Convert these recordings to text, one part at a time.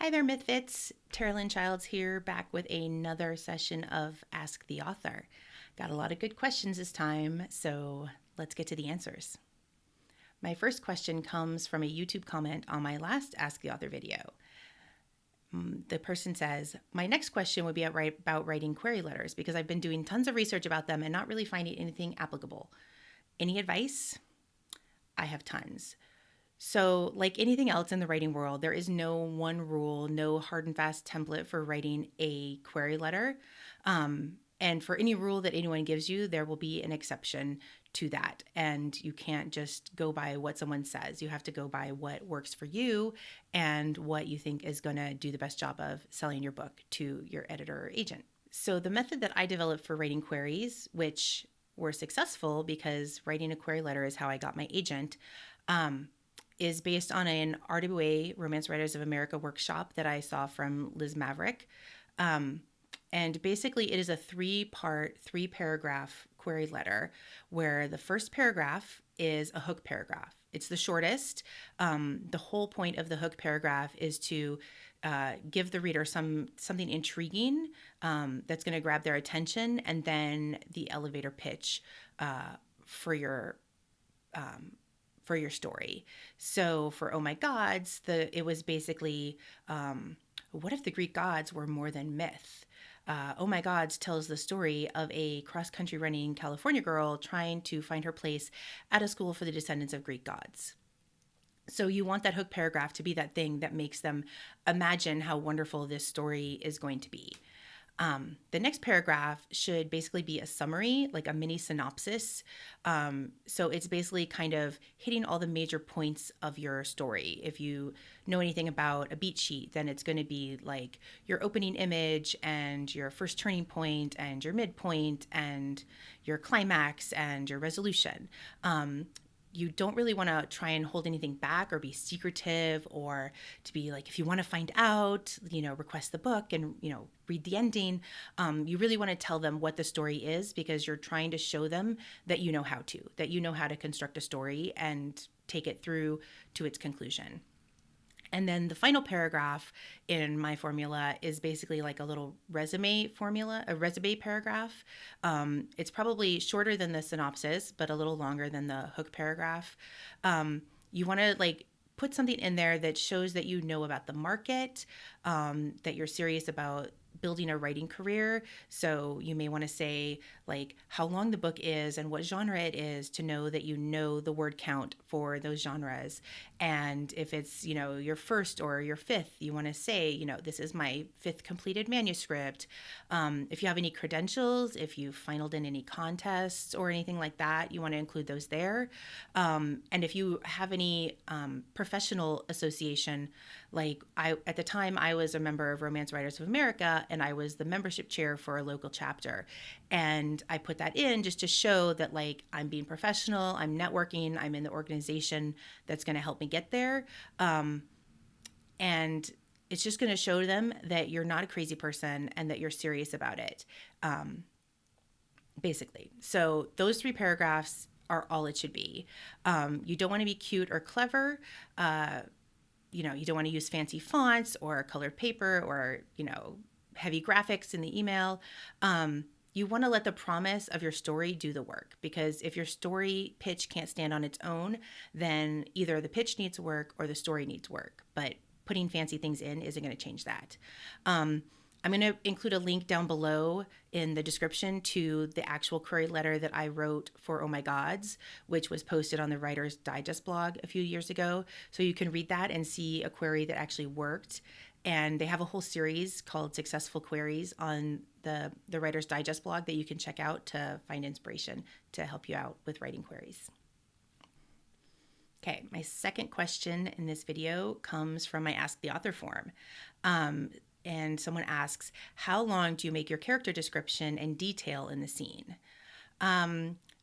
Hi there, Mythfits. Tera Lynn Childs here, back with another session of Ask the Author. Got a lot of good questions this time, so let's get to the answers. My first question comes from a YouTube comment on my last Ask the Author video. The person says, my next question would be about writing query letters because I've been doing tons of research about them and not really finding anything applicable. Any advice? I have tons. So, like anything else in the writing world, there is no one rule, no hard and fast template for writing a query letter. And for any rule that anyone gives you, there will be an exception to that. And you can't just go by what someone says. You have to go by what works for you and what you think is going to do the best job of selling your book to your editor or agent. So, the method that I developed for writing queries, which were successful because writing a query letter is how I got my agent, is based on an RWA Romance Writers of America workshop that I saw from Liz Maverick. And basically, it is a three-part, three-paragraph query letter where the first paragraph is a hook paragraph. It's the shortest. The whole point of the hook paragraph is to give the reader something intriguing that's going to grab their attention, and then the elevator pitch for your story. So for Oh My Gods, it was basically, what if the Greek gods were more than myth? Oh My Gods tells the story of a cross-country running California girl trying to find her place at a school for the descendants of Greek gods. So you want that hook paragraph to be that thing that makes them imagine how wonderful this story is going to be. The next paragraph should basically be a summary, like a mini synopsis. So it's basically kind of hitting all the major points of your story. If you know anything about a beat sheet, then it's going to be like your opening image and your first turning point and your midpoint and your climax and your resolution. You don't really want to try and hold anything back or be secretive, or to be like, if you want to find out, request the book and, read the ending. You really want to tell them what the story is, because you're trying to show them that you know how to construct a story and take it through to its conclusion. And then the final paragraph in my formula is basically like a little resume formula, a resume paragraph. It's probably shorter than the synopsis, but a little longer than the hook paragraph. You want to put something in there that shows that you know about the market, that you're serious about building a writing career. So you may want to say how long the book is and what genre it is, to know that you know the word count for those genres. And if it's, your first or your fifth, you want to say, this is my fifth completed manuscript. If you have any credentials, if you finaled in any contests or anything like that, you want to include those there. And if you have any professional association, at the time I was a member of Romance Writers of America, and I was the membership chair for a local chapter. And I put that in just to show that I'm being professional, I'm networking, I'm in the organization that's going to help me get there. And it's just going to show them that you're not a crazy person and that you're serious about it. Basically. So those three paragraphs are all it should be. You don't want to be cute or clever. You don't want to use fancy fonts or colored paper or, heavy graphics in the email. You want to let the promise of your story do the work, because if your story pitch can't stand on its own, then either the pitch needs work or the story needs work. But putting fancy things in isn't going to change that. I'm going to include a link down below in the description to the actual query letter that I wrote for Oh My Gods, which was posted on the Writer's Digest blog a few years ago. So you can read that and see a query that actually worked. And they have a whole series called Successful Queries on the Writer's Digest blog that you can check out to find inspiration to help you out with writing queries. Okay, my second question in this video comes from my Ask the Author form. And someone asks, how long do you make your character description and detail in the scene?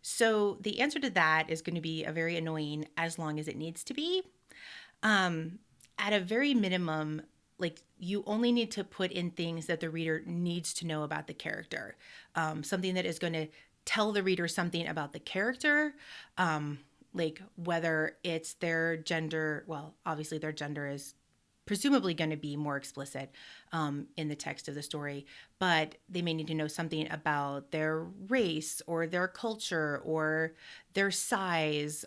So the answer to that is going to be a very annoying as long as it needs to be. At a very minimum, you only need to put in things that the reader needs to know about the character. Something that is going to tell the reader something about the character, whether it's their gender. Well, obviously their gender is presumably going to be more explicit in the text of the story, but they may need to know something about their race or their culture or their size,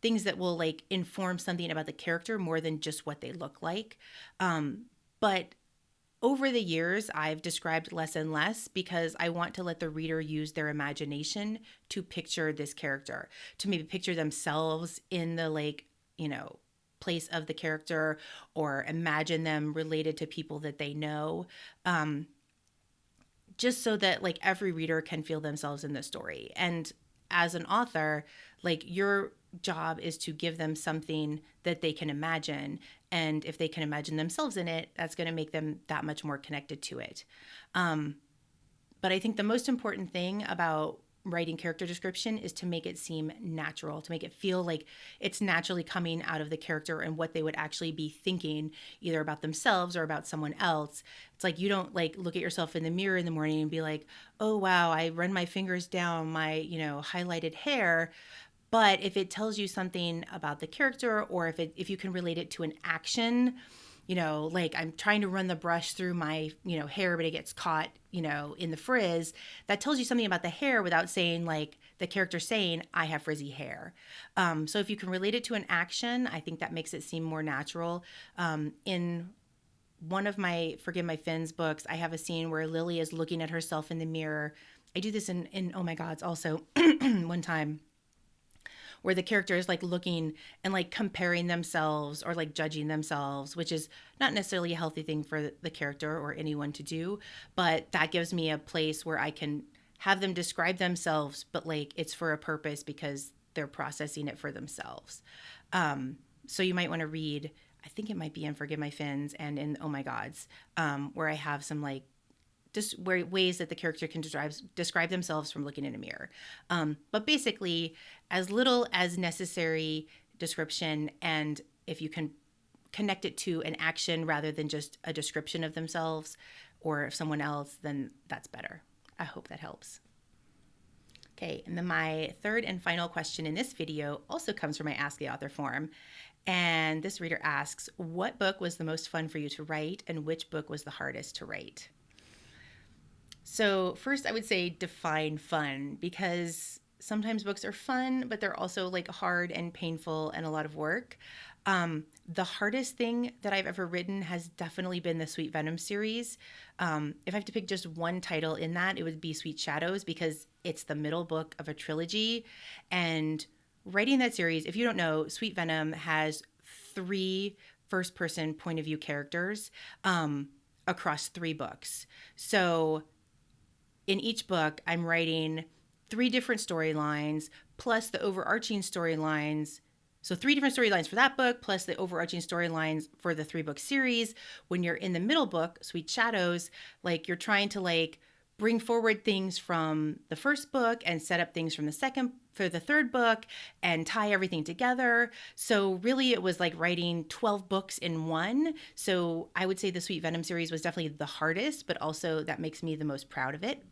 things that will like inform something about the character more than just what they look like. But over the years, I've described less and less because I want to let the reader use their imagination to picture this character, to maybe picture themselves in the like, place of the character, or imagine them related to people that they know. Just so that like every reader can feel themselves in the story. And as an author, like your job is to give them something that they can imagine. And if they can imagine themselves in it, that's going to make them that much more connected to it. But I think the most important thing about writing character description is to make it seem natural, to make it feel like it's naturally coming out of the character and what they would actually be thinking, either about themselves or about someone else. It's like you don't like look at yourself in the mirror in the morning and be like, oh wow, I run my fingers down my, highlighted hair. But if it tells you something about the character, or if you can relate it to an action, like I'm trying to run the brush through my, hair, but it gets caught, in the frizz, that tells you something about the hair without saying like the character saying, I have frizzy hair. So if you can relate it to an action, I think that makes it seem more natural. In one of my Forgive My Fins books, I have a scene where Lily is looking at herself in the mirror. I do this in Oh My Gods also one time, where the character is like looking and like comparing themselves or like judging themselves, which is not necessarily a healthy thing for the character or anyone to do. But that gives me a place where I can have them describe themselves, but like it's for a purpose because they're processing it for themselves. So you might want to read, I think it might be in Forgive My Fins and in Oh My Gods, where I have some like just ways that the character can describe themselves from looking in a mirror. But basically, as little as necessary description, and if you can connect it to an action rather than just a description of themselves or of someone else, then that's better. I hope that helps. Okay, and then my third and final question in this video also comes from my Ask the Author form. And this reader asks, what book was the most fun for you to write, and which book was the hardest to write? So first I would say define fun, because sometimes books are fun, but they're also like hard and painful and a lot of work. The hardest thing that I've ever written has definitely been the Sweet Venom series. If I have to pick just one title in that, it would be Sweet Shadows, because it's the middle book of a trilogy. And writing that series, if you don't know, Sweet Venom has 3 first-person point of view characters across 3 books. So in each book, I'm writing 3 different storylines plus the overarching storylines. So 3 different storylines for that book plus the overarching storylines for the 3-book series. When you're in the middle book, Sweet Shadows, like you're trying to like bring forward things from the first book and set up things from the third book and tie everything together. So really it was like writing 12 books in one. So I would say the Sweet Venom series was definitely the hardest, but also that makes me the most proud of it.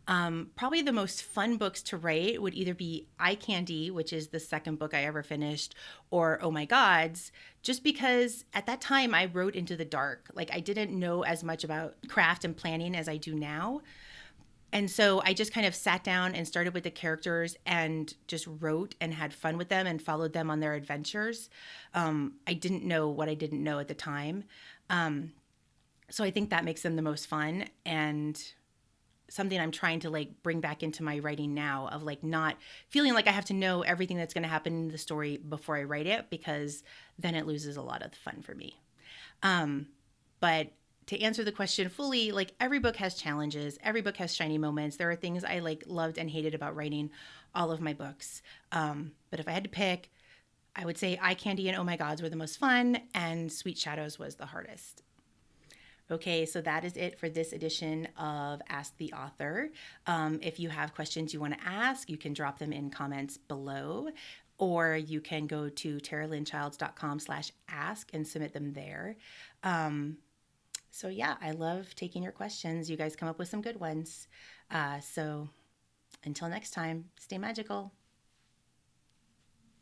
Probably the most fun books to write would either be Eye Candy, which is the second book I ever finished, or Oh My Gods, just because at that time I wrote into the dark. Like I didn't know as much about craft and planning as I do now. And so I just kind of sat down and started with the characters and just wrote and had fun with them and followed them on their adventures. I didn't know what I didn't know at the time. So I think that makes them the most fun, and something I'm trying to like bring back into my writing now, of like not feeling like I have to know everything that's going to happen in the story before I write it, because then it loses a lot of the fun for me. But to answer the question fully, like every book has challenges, every book has shiny moments. There are things I like loved and hated about writing all of my books. But if I had to pick, I would say Eye Candy and Oh My Gods were the most fun, and Sweet Shadows was the hardest. Okay, so that is it for this edition of Ask the Author. If you have questions you want to ask, you can drop them in comments below, or you can go to teralynnchilds.com/ask and submit them there. So yeah, I love taking your questions. You guys come up with some good ones. So until next time, stay magical.